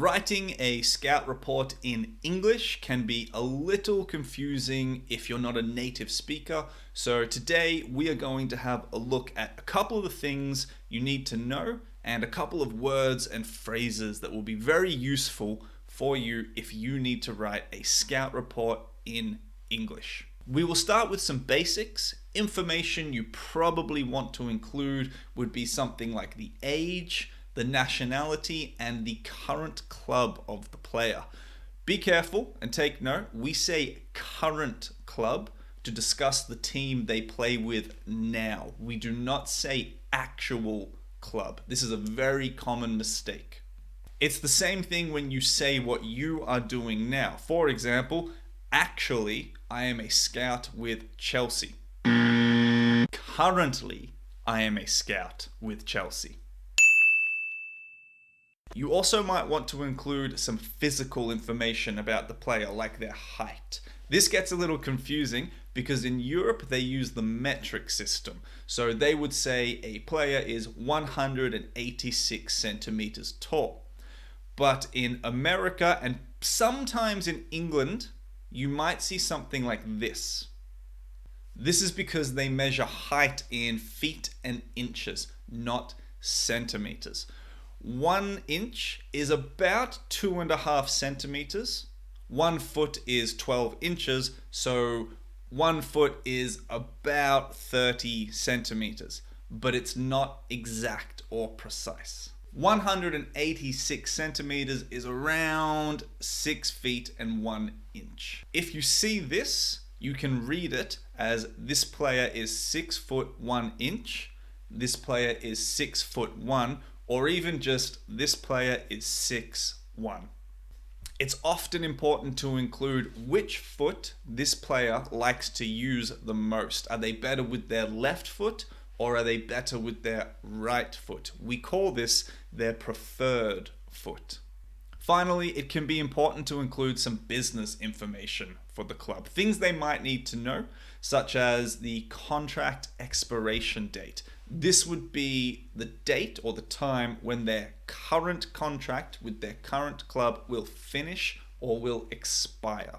Writing a scout report in English can be a little confusing if you're not a native speaker. So today we are going to have a look at a couple of the things you need to know and a couple of words and phrases that will be very useful for you if you need to write a scout report in English. We will start with some basics. Information you probably want to include would be something like the age, the nationality, and the current club of the player. Be careful and take note. We say current club to discuss the team they play with now. We do not say actual club. This is a very common mistake. It's the same thing when you say what you are doing now. For example, actually, I am a scout with Chelsea. Currently, I am a scout with Chelsea. You also might want to include some physical information about the player, like their height. This gets a little confusing because in Europe they use the metric system. So they would say a player is 186 centimeters tall. But in America and sometimes in England, you might see something like this. This is because they measure height in feet and inches, not centimeters. 1 inch is about 2.5 centimeters. 1 foot is 12 inches, so 1 foot is about 30 centimeters, but it's not exact or precise. 186 centimeters is around 6 feet and 1 inch. If you see this, you can read it as this player is 6 foot 1 inch, this player is 6 foot 1, or even just this player is 6'1". It's often important to include which foot this player likes to use the most. Are they better with their left foot or are they better with their right foot? We call this their preferred foot. Finally, it can be important to include some business information for the club. Things they might need to know, such as the contract expiration date. This would be the date or the time when their current contract with their current club will finish or will expire.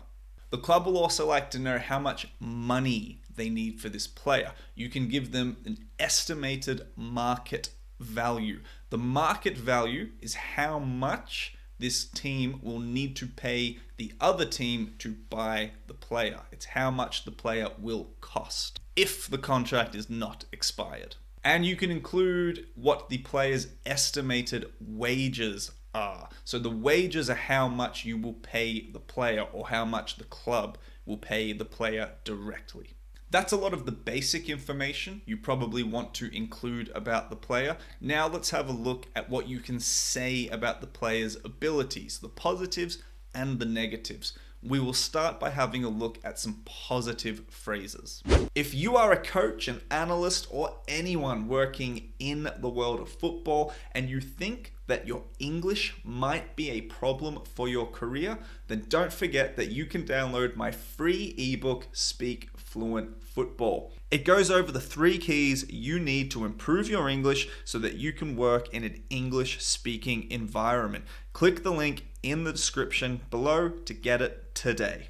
The club will also like to know how much money they need for this player. You can give them an estimated market value. The market value is how much this team will need to pay the other team to buy the player. It's how much the player will cost if the contract is not expired. And you can include what the player's estimated wages are. So the wages are how much you will pay the player or how much the club will pay the player directly. That's a lot of the basic information you probably want to include about the player. Now let's have a look at what you can say about the player's abilities, the positives and the negatives. We will start by having a look at some positive phrases. If you are a coach, an analyst, or anyone working in the world of football and you think that your English might be a problem for your career, then don't forget that you can download my free ebook, Speak Fluent Football. It goes over the 3 keys you need to improve your English so that you can work in an English-speaking environment. Click the link in the description below to get it today.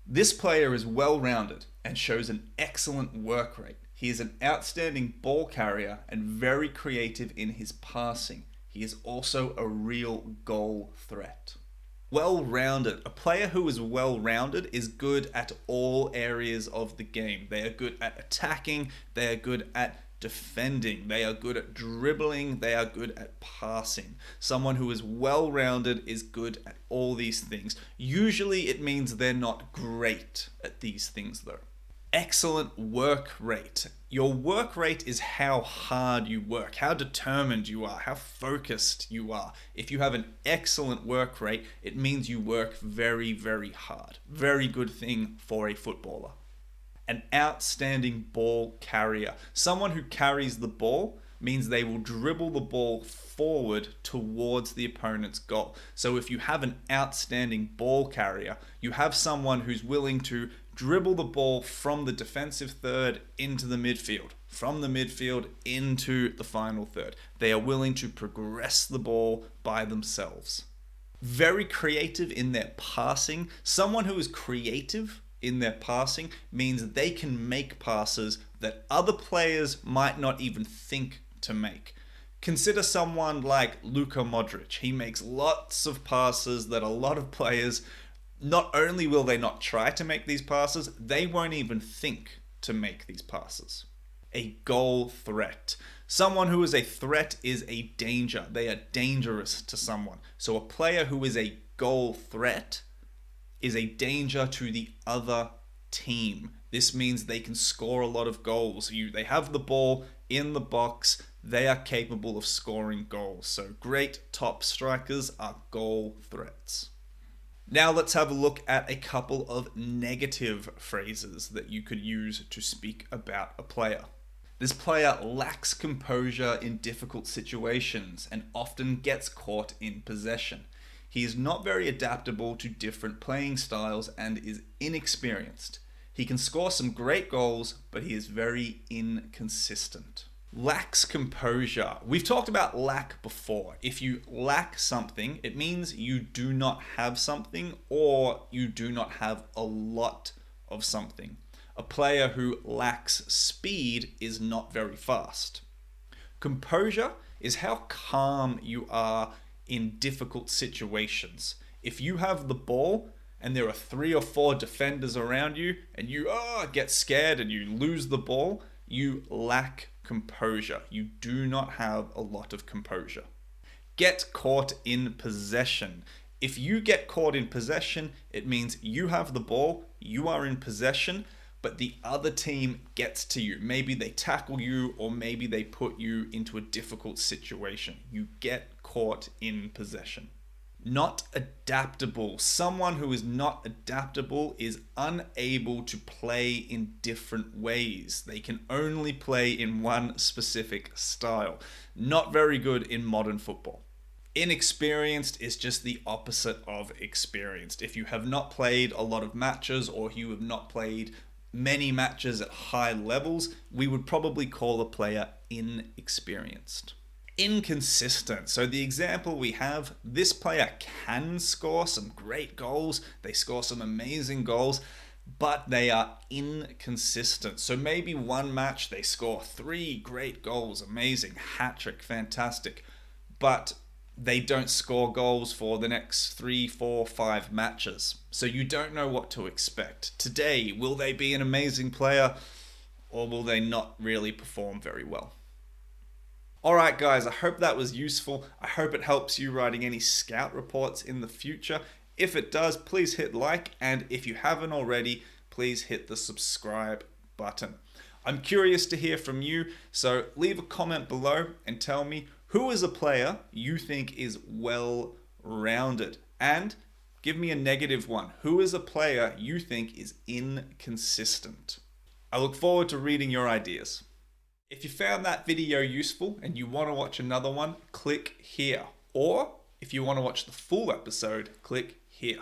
This player is well-rounded and shows an excellent work rate. He is an outstanding ball carrier and very creative in his passing. He is also a real goal threat. Well-rounded. A player who is well-rounded is good at all areas of the game. They are good at attacking, they are good at defending, they are good at dribbling, they are good at passing. Someone who is well-rounded is good at all these things. Usually it means they're not great at these things though. Excellent work rate. Your work rate is how hard you work, how determined you are, how focused you are. If you have an excellent work rate, it means you work very, very hard. Very good thing for a footballer. An outstanding ball carrier. Someone who carries the ball means they will dribble the ball forward towards the opponent's goal. So if you have an outstanding ball carrier, you have someone who's willing to dribble the ball from the defensive third into the midfield, from the midfield into the final third. They are willing to progress the ball by themselves. Very creative in their passing. Someone who is creative in their passing means they can make passes that other players might not even think to make. Consider someone like Luka Modric. He makes lots of passes that a lot of players, not only will they not try to make these passes, they won't even think to make these passes. A goal threat. Someone who is a threat is a danger. They are dangerous to someone. So a player who is a goal threat is a danger to the other team. This means they can score a lot of goals. They have the ball in the box. They are capable of scoring goals. So great top strikers are goal threats. Now let's have a look at a couple of negative phrases that you could use to speak about a player. This player lacks composure in difficult situations and often gets caught in possession. He is not very adaptable to different playing styles and is inexperienced. He can score some great goals, but he is very inconsistent. Lacks composure. We've talked about lack before. If you lack something, it means you do not have something or you do not have a lot of something. A player who lacks speed is not very fast. Composure is how calm you are in difficult situations. If you have the ball and there are 3 or 4 defenders around you and you get scared and you lose the ball, you lack composure. You do not have a lot of composure. Get caught in possession. If you get caught in possession, it means you have the ball, you are in possession, but the other team gets to you. Maybe they tackle you or maybe they put you into a difficult situation. You get caught in possession. Not adaptable. Someone who is not adaptable is unable to play in different ways. They can only play in one specific style. Not very good in modern football. Inexperienced is just the opposite of experienced. If you have not played a lot of matches or you have not played many matches at high levels, we would probably call a player inexperienced. Inconsistent. So the example we have, this player can score some great goals, they score some amazing goals, but they are inconsistent. So maybe one match they score 3 great goals, amazing, hat-trick, fantastic, but they don't score goals for the next 3, 4, 5 matches. So you don't know what to expect. Today, will they be an amazing player or will they not really perform very well? Alright guys, I hope that was useful. I hope it helps you writing any scout reports in the future. If it does, please hit like, and if you haven't already, please hit the subscribe button. I'm curious to hear from you, so leave a comment below and tell me who is a player you think is well-rounded, and give me a negative one. Who is a player you think is inconsistent? I look forward to reading your ideas. If you found that video useful and you want to watch another one, click here. Or if you want to watch the full episode, click here.